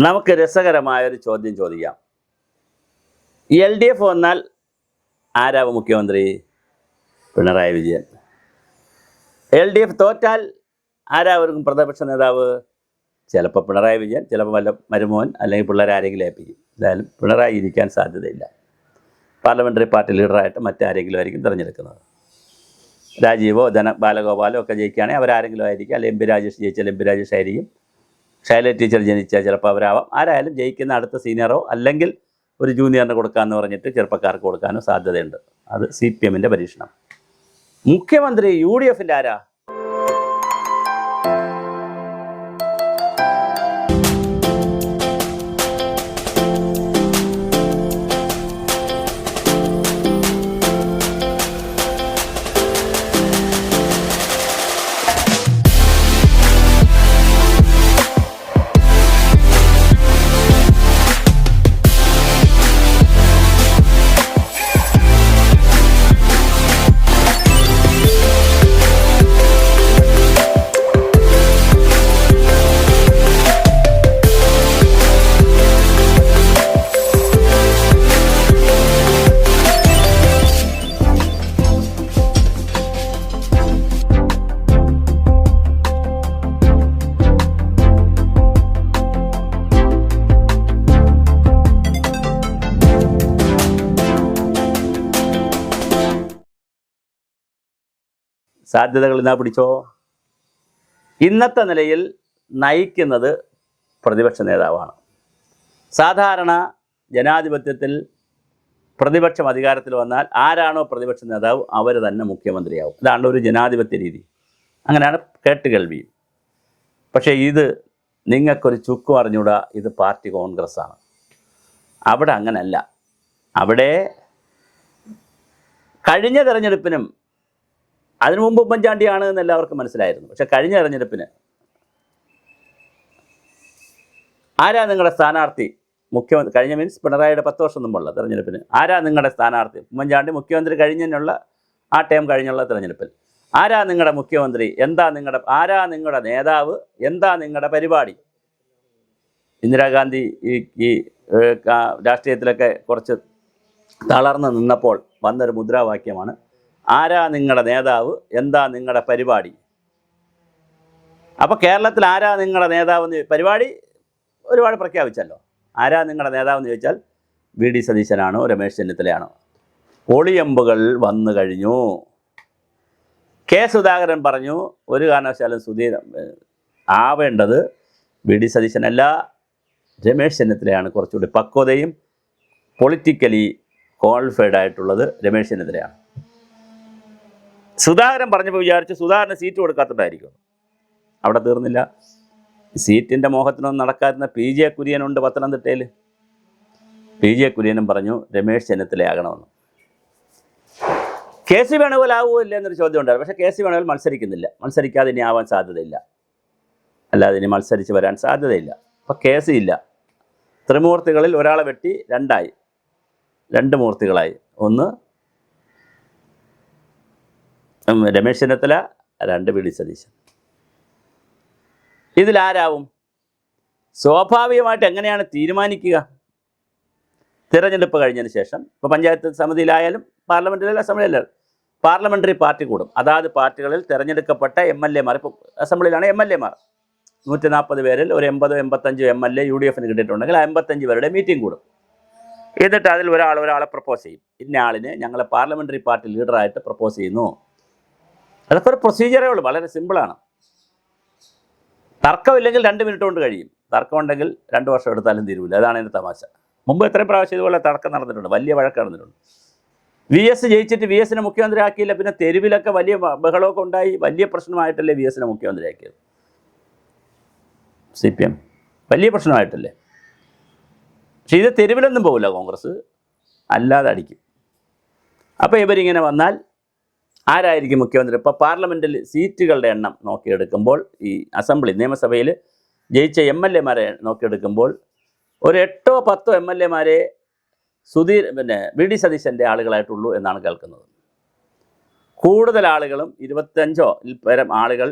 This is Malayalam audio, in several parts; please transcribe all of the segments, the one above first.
നമുക്ക് രസകരമായൊരു ചോദ്യം ചോദിക്കാം. LDF വന്നാൽ ആരാവും മുഖ്യമന്ത്രി? പിണറായി വിജയൻ. LDF തോറ്റാൽ ആരാവും പ്രതിപക്ഷ നേതാവ്? ചിലപ്പോൾ പിണറായി വിജയൻ, ചിലപ്പോൾ വല്ല മരുമോൻ അല്ലെങ്കിൽ പിള്ളേരാരെങ്കിലും ഏൽപ്പിക്കും. എന്തായാലും പിണറായി ഇരിക്കാൻ സാധ്യതയില്ല. പാർലമെൻ്ററി പാർട്ടി ലീഡറായിട്ട് മറ്റാരെങ്കിലും ആയിരിക്കും തിരഞ്ഞെടുക്കുന്നത്. രാജീവോ ബാലഗോപാലോ ഒക്കെ ജയിക്കുകയാണെങ്കിൽ അവരാരെങ്കിലും ആയിരിക്കും. അല്ലെങ്കിൽ MP രാജേഷ് ജയിച്ചാൽ MP രാജേഷ് ആയിരിക്കും. ശൈല ടീച്ചർ ജനിച്ചാൽ ചിലപ്പോൾ അവരാവാം. ആരായാലും ജയിക്കുന്ന അടുത്ത സീനിയറോ അല്ലെങ്കിൽ ഒരു ജൂനിയറിന് കൊടുക്കാമെന്ന് പറഞ്ഞിട്ട് ചെറുപ്പക്കാർക്ക് കൊടുക്കാനും സാധ്യതയുണ്ട്. അത് CPMൻ്റെ പരീക്ഷണം. മുഖ്യമന്ത്രി UDFൻ്റെ ആരാ? സാധ്യതകൾ എന്നാ പിടിച്ചോ. ഇന്നത്തെ നിലയിൽ നയിക്കുന്നത് പ്രതിപക്ഷ നേതാവാണ്. സാധാരണ ജനാധിപത്യത്തിൽ പ്രതിപക്ഷം അധികാരത്തിൽ വന്നാൽ ആരാണോ പ്രതിപക്ഷ നേതാവ് അവർ തന്നെ മുഖ്യമന്ത്രിയാവും. ഇതാണ് ഒരു ജനാധിപത്യ രീതി. അങ്ങനെയാണ് കേട്ടുകേൾവി. പക്ഷേ ഇത് നിങ്ങൾക്കൊരു ചുക്കും അറിഞ്ഞൂടാ. ഇത് പാർട്ടി കോൺഗ്രസ്സാണ്. അവിടെ അങ്ങനല്ല. അവിടെ കഴിഞ്ഞ തെരഞ്ഞെടുപ്പിനും അതിനു മുമ്പ് ഉമ്മൻചാണ്ടിയാണ് എന്ന് എല്ലാവർക്കും മനസ്സിലായിരുന്നു. പക്ഷെ കഴിഞ്ഞ തെരഞ്ഞെടുപ്പിന് ആരാ നിങ്ങളുടെ സ്ഥാനാർത്ഥി? മുഖ്യമന്ത്രി കഴിഞ്ഞ പിണറായിയുടെ 10 വർഷം മുമ്പുള്ള തെരഞ്ഞെടുപ്പിന് ആരാ നിങ്ങളുടെ സ്ഥാനാർത്ഥി? ഉമ്മൻചാണ്ടി മുഖ്യമന്ത്രി കഴിഞ്ഞതിനുള്ള ആ ടൈം കഴിഞ്ഞുള്ള തെരഞ്ഞെടുപ്പിൽ ആരാ നിങ്ങളുടെ മുഖ്യമന്ത്രി? ആരാ നിങ്ങളുടെ നേതാവ്? എന്താ നിങ്ങളുടെ പരിപാടി? ഇന്ദിരാഗാന്ധി ഈ രാഷ്ട്രീയത്തിലൊക്കെ കുറച്ച് തളർന്ന് നിന്നപ്പോൾ വന്നൊരു മുദ്രാവാക്യമാണ് ആരാ നിങ്ങളുടെ നേതാവ്, എന്താ നിങ്ങളുടെ പരിപാടി. അപ്പോൾ കേരളത്തിൽ ആരാ നിങ്ങളുടെ നേതാവെന്ന് പരിപാടി ഒരുപാട് പ്രഖ്യാപിച്ചല്ലോ. ആരാ നിങ്ങളുടെ നേതാവെന്ന് ചോദിച്ചാൽ VD സതീശനാണോ രമേശ് ചെന്നിത്തലയാണോ? ഒളിയമ്പുകൾ വന്നു കഴിഞ്ഞു. K സുധാകരൻ പറഞ്ഞു ഒരു കാരണവശാലും ആവേണ്ടത് VD സതീശനല്ല, രമേശ് ചെന്നിത്തലയാണ്. കുറച്ചുകൂടി പക്വതയും പൊളിറ്റിക്കലി ക്വാളിഫൈഡ് ആയിട്ടുള്ളത് രമേശ് ചെന്നിത്തലയാണ്. സുധാകരൻ പറഞ്ഞപ്പോൾ വിചാരിച്ച് സുധാകരന് സീറ്റ് കൊടുക്കാത്തതായിരിക്കും. അവിടെ തീർന്നില്ല. സീറ്റിൻ്റെ മോഹത്തിനൊന്നും നടക്കാതിരുന്ന PJ കുര്യനുണ്ട് പത്തനംതിട്ടയിൽ. PJ കുര്യനും പറഞ്ഞു രമേശ് ചെന്നിത്തലയാകണമെന്ന്. KC വേണുഗോപാൽ ആവുമോ ഇല്ല എന്നൊരു ചോദ്യം ഉണ്ടായിരുന്നു. പക്ഷേ KC വേണുഗോപാൽ മത്സരിക്കുന്നില്ല. മത്സരിക്കാതെ ഇനി ആവാൻ സാധ്യതയില്ല. അല്ലാതെ ഇനി മത്സരിച്ച് വരാൻ സാധ്യതയില്ല. അപ്പോൾ KC ഇല്ല. ത്രിമൂർത്തികളിൽ ഒരാളെ വെട്ടി രണ്ട് മൂർത്തികളായി. ഒന്ന് രമേശ് ചെന്നിത്തല, 2 VD സതീശൻ. ഇതിലാരാവും? സ്വാഭാവികമായിട്ട് എങ്ങനെയാണ് തീരുമാനിക്കുക? തിരഞ്ഞെടുപ്പ് കഴിഞ്ഞതിന് ശേഷം ഇപ്പോൾ പഞ്ചായത്ത് സമിതിയിലായാലും പാർലമെൻറ്റിലെ അസംബ്ലിയിലായാലും പാർലമെൻ്ററി പാർട്ടി കൂടും. അതാത് പാർട്ടികളിൽ തിരഞ്ഞെടുക്കപ്പെട്ട MLA മാർ, ഇപ്പോൾ അസംബ്ലിയിലാണ് MLA മാർ 140 പേരിൽ ഒരു 80-85 MLA UDFന് കിട്ടിയിട്ടുണ്ടെങ്കിൽ 55 പേരുടെ മീറ്റിംഗ് കൂടും. എന്നിട്ട് അതിൽ ഒരാളെ പ്രപ്പോസ് ചെയ്യും. ഇന്ന ആളിനെ ഞങ്ങളെ പാർലമെൻ്ററി പാർട്ടി ലീഡറായിട്ട് പ്രപ്പോസ് ചെയ്യുന്നു. അതൊക്കെ ഒരു പ്രൊസീജിയറേ ഉള്ളൂ. വളരെ സിമ്പിളാണ്. തർക്കമില്ലെങ്കിൽ 2 മിനിറ്റ് കൊണ്ട് കഴിയും. തർക്കമുണ്ടെങ്കിൽ 2 വർഷം എടുത്താലും തീരുവില്ല. അതാണ് എൻ്റെ തമാശ. മുമ്പ് എത്രയും പ്രാവശ്യം ഇതുപോലെ തർക്കം നടന്നിട്ടുണ്ട്, വലിയ വഴക്ക് നടന്നിട്ടുണ്ട്. VS ജയിച്ചിട്ട് VSനെ മുഖ്യമന്ത്രി ആക്കിയില്ല. പിന്നെ തെരുവിലൊക്കെ വലിയ ബഹളമൊക്കെ ഉണ്ടായി. വലിയ പ്രശ്നമായിട്ടല്ലേ VSനെ മുഖ്യമന്ത്രി ആക്കിയത്? CPM വലിയ പ്രശ്നമായിട്ടല്ലേ. പക്ഷേ ഇത് തെരുവിലൊന്നും പോകില്ല. കോൺഗ്രസ് അല്ലാതെ അടിക്കും. അപ്പോൾ ഇവരിങ്ങനെ വന്നാൽ ആരായിരിക്കും മുഖ്യമന്ത്രി? ഇപ്പോൾ പാർലമെൻറ്റിൽ സീറ്റുകളുടെ എണ്ണം നോക്കിയെടുക്കുമ്പോൾ, ഈ അസംബ്ലി നിയമസഭയിൽ ജയിച്ച MLA മാരെ നോക്കിയെടുക്കുമ്പോൾ ഒരു 8-10 MLA മാരെ VD സതീശൻ്റെ ആളുകളായിട്ടുള്ളൂ എന്നാണ് കേൾക്കുന്നത്. കൂടുതൽ ആളുകളും 25 പരം ആളുകൾ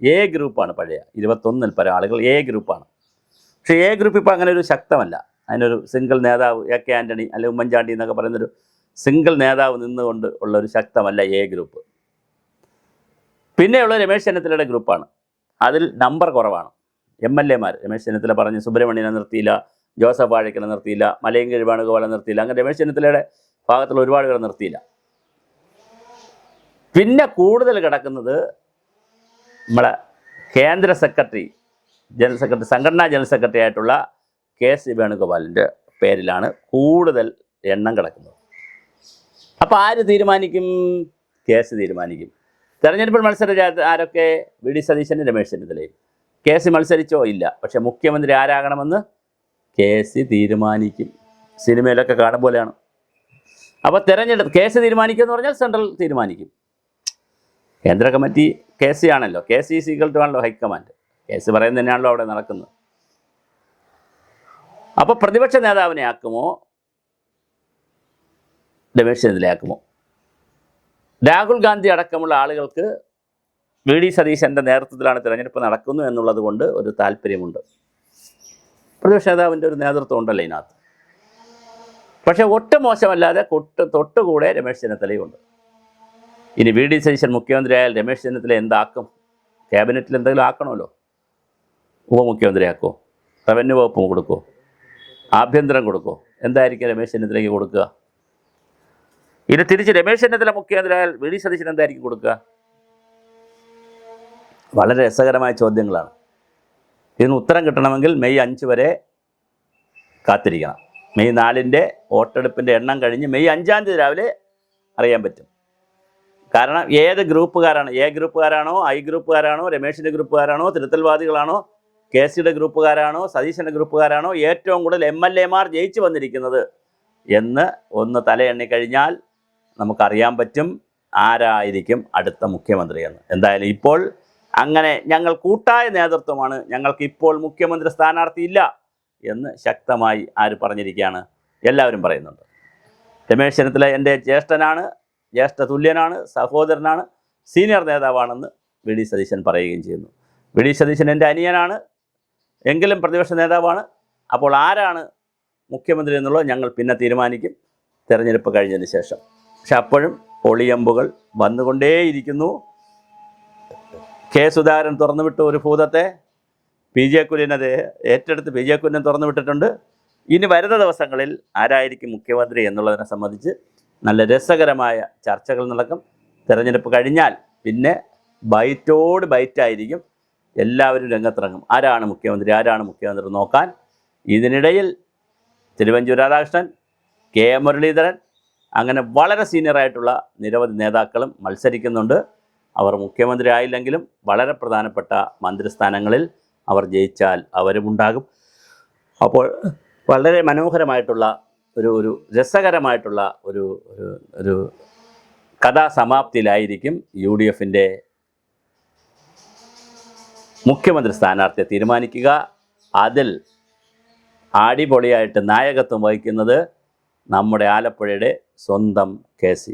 A ഗ്രൂപ്പാണ്. പഴയ 21 പരം ആളുകൾ A ഗ്രൂപ്പാണ്. പക്ഷേ എ ഗ്രൂപ്പ് ഇപ്പോൾ അങ്ങനെ ഒരു ശക്തമല്ല. അതിനൊരു സിംഗിൾ നേതാവ് AK ആൻ്റണി അല്ലെങ്കിൽ ഉമ്മൻചാണ്ടി എന്നൊക്കെ പറയുന്നൊരു സിംഗിൾ നേതാവ് നിന്നുകൊണ്ട് ഉള്ള ഒരു ശക്തമല്ല എ ഗ്രൂപ്പ്. പിന്നെയുള്ള രമേശ് ചെന്നിത്തലയുടെ ഗ്രൂപ്പാണ്. അതിൽ നമ്പർ കുറവാണ്. MLA മാർ രമേശ് ചെന്നിത്തല പറഞ്ഞ് സുബ്രഹ്മണ്യനെ നിർത്തിയില്ല, ജോസഫ് വാഴക്കനെ നിർത്തിയില്ല, മലയങ്കരി വേണുഗോപാലെ നിർത്തിയില്ല, അങ്ങനെ രമേശ് ചെന്നിത്തലയുടെ ഭാഗത്തുള്ള ഒരുപാട് പേരെ നിർത്തിയില്ല. പിന്നെ കൂടുതൽ കിടക്കുന്നത് നമ്മളെ കേന്ദ്ര സെക്രട്ടറി, സംഘടനാ ജനറൽ സെക്രട്ടറി ആയിട്ടുള്ള KC വേണുഗോപാലിൻ്റെ പേരിലാണ് കൂടുതൽ എണ്ണം കിടക്കുന്നത്. അപ്പോൾ ആര് തീരുമാനിക്കും? KC തീരുമാനിക്കും. തെരഞ്ഞെടുപ്പിൽ മത്സരം ആരൊക്കെ? VD സതീശനും രമേശ് ചെന്നിത്തലയും. KC മത്സരിച്ചോ? ഇല്ല. പക്ഷേ മുഖ്യമന്ത്രി ആരാകണമെന്ന് KC തീരുമാനിക്കും. സിനിമയിലൊക്കെ കാണും പോലെയാണ്. അപ്പോൾ തെരഞ്ഞെടുപ്പ് KC തീരുമാനിക്കുമെന്ന് പറഞ്ഞാൽ സെൻട്രൽ തീരുമാനിക്കും. കേന്ദ്ര കമ്മിറ്റി KC ആണല്ലോ. KC ഈസ് ഈക്വൽ ടു ആണല്ലോ ഹൈക്കമാൻഡ്. KC പറയുന്നത് തന്നെയാണല്ലോ അവിടെ നടക്കുന്നത്. അപ്പോൾ പ്രതിപക്ഷ നേതാവിനെ ആക്കുമോ രമേശ് ചെന്നിത്തലയാക്കുമോ? രാഹുൽ ഗാന്ധി അടക്കമുള്ള ആളുകൾക്ക് VD സതീശൻ്റെ നേതൃത്വത്തിലാണ് തിരഞ്ഞെടുപ്പ് നടക്കുന്നു എന്നുള്ളത് കൊണ്ട് ഒരു താല്പര്യമുണ്ട്. പ്രതിപക്ഷ നേതാവിൻ്റെ ഒരു നേതൃത്വം ഉണ്ടല്ലോ ഇതിനകത്ത്. പക്ഷേ ഒട്ടും മോശമല്ലാതെ തൊട്ടുകൂടെ രമേശ് ചെന്നിത്തലയുണ്ട്. ഇനി VD സതീശൻ മുഖ്യമന്ത്രിയായാൽ രമേശ് ചെന്നിത്തല എന്താക്കും? ക്യാബിനറ്റിൽ എന്തെങ്കിലും ആക്കണമല്ലോ. ഉപമുഖ്യമന്ത്രിയാക്കോ? റവന്യൂ വകുപ്പ് കൊടുക്കോ? ആഭ്യന്തരം കൊടുക്കോ? എന്തായിരിക്കും രമേശ് ചെന്നിത്തലയ്ക്ക് കൊടുക്കുക? ഇത് തിരിച്ച് രമേശ് ചെന്നിത്തല മുഖ്യമന്ത്രിയായാൽ VD സതീശൻ എന്തായിരിക്കും കൊടുക്കുക? വളരെ രസകരമായ ചോദ്യങ്ങളാണ്. ഇതിന് ഉത്തരം കിട്ടണമെങ്കിൽ മെയ് 5 വരെ കാത്തിരിക്കണം. മെയ് 4 വോട്ടെടുപ്പിൻ്റെ എണ്ണം കഴിഞ്ഞ് മെയ് 5 രാവിലെ അറിയാൻ പറ്റും. കാരണം ഏത് ഗ്രൂപ്പുകാരാണ്, എ ഗ്രൂപ്പുകാരാണോ, I ഗ്രൂപ്പുകാരാണോ, രമേശിൻ്റെ ഗ്രൂപ്പുകാരാണോ, തിരുത്തൽവാദികളാണോ, KCയുടെ ഗ്രൂപ്പുകാരാണോ, സതീശൻ്റെ ഗ്രൂപ്പുകാരാണോ ഏറ്റവും കൂടുതൽ MLA-മാർ ജയിച്ചു വന്നിരിക്കുന്നത് എന്ന് ഒന്ന് തലയെണ്ണി കഴിഞ്ഞാൽ നമുക്കറിയാൻ പറ്റും ആരായിരിക്കും അടുത്ത മുഖ്യമന്ത്രി എന്ന്. എന്തായാലും ഇപ്പോൾ അങ്ങനെ ഞങ്ങൾ കൂട്ടായ നേതൃത്വമാണ്, ഞങ്ങൾക്ക് ഇപ്പോൾ മുഖ്യമന്ത്രി സ്ഥാനാർത്ഥിയില്ല എന്ന് ശക്തമായി ആര് പറഞ്ഞിരിക്കുകയാണ്? എല്ലാവരും പറയുന്നുണ്ട്. രമേശ് ചെന്നിത്തല എൻ്റെ ജ്യേഷ്ഠനാണ്, ജ്യേഷ്ഠ തുല്യനാണ്, സഹോദരനാണ്, സീനിയർ നേതാവാണെന്ന് VD സതീശൻ പറയുകയും ചെയ്യുന്നു. VD സതീശൻ എൻ്റെ അനിയനാണ്, എങ്കിലും പ്രതിപക്ഷ നേതാവാണ്. അപ്പോൾ ആരാണ് മുഖ്യമന്ത്രി എന്നുള്ളത് ഞങ്ങൾ പിന്നെ തീരുമാനിക്കും തിരഞ്ഞെടുപ്പ് കഴിഞ്ഞതിന് ശേഷം. പക്ഷെ അപ്പോഴും ഒളിയമ്പുകൾ വന്നുകൊണ്ടേയിരിക്കുന്നു. സുധാകരൻ തുറന്നുവിട്ട ഒരു ഭൂതത്തെ PJ കുര്യനത് ഏറ്റെടുത്ത് PJ കുര്യൻ തുറന്നു വിട്ടിട്ടുണ്ട്. ഇനി വരുന്ന ദിവസങ്ങളിൽ ആരായിരിക്കും മുഖ്യമന്ത്രി എന്നുള്ളതിനെ സംബന്ധിച്ച് നല്ല രസകരമായ ചർച്ചകൾ നടക്കും. തിരഞ്ഞെടുപ്പ് കഴിഞ്ഞാൽ പിന്നെ ബൈറ്റോട് ബൈറ്റായിരിക്കും. എല്ലാവരും രംഗത്തിറങ്ങും. ആരാണ് മുഖ്യമന്ത്രി നോക്കാൻ. ഇതിനിടയിൽ തിരുവഞ്ചൂർ രാധാകൃഷ്ണൻ, KM മുരളീധരൻ, അങ്ങനെ വളരെ സീനിയറായിട്ടുള്ള നിരവധി നേതാക്കളും മത്സരിക്കുന്നുണ്ട്. അവർ മുഖ്യമന്ത്രി ആയില്ലെങ്കിലും വളരെ പ്രധാനപ്പെട്ട മന്ത്രിസ്ഥാനങ്ങളിൽ അവർ ജയിച്ചാൽ അവരുമുണ്ടാകും. അപ്പോൾ വളരെ മനോഹരമായിട്ടുള്ള ഒരു രസകരമായിട്ടുള്ള ഒരു കഥാസമാപ്തിയിലായിരിക്കും UDFൻ്റെ മുഖ്യമന്ത്രി സ്ഥാനാർത്ഥിയെ തീരുമാനിക്കുക. അതിൽ അടിപൊളിയായിട്ട് നായകത്വം വഹിക്കുന്നത് നമ്മുടെ ആലപ്പുഴയുടെ സ്വന്തം KC.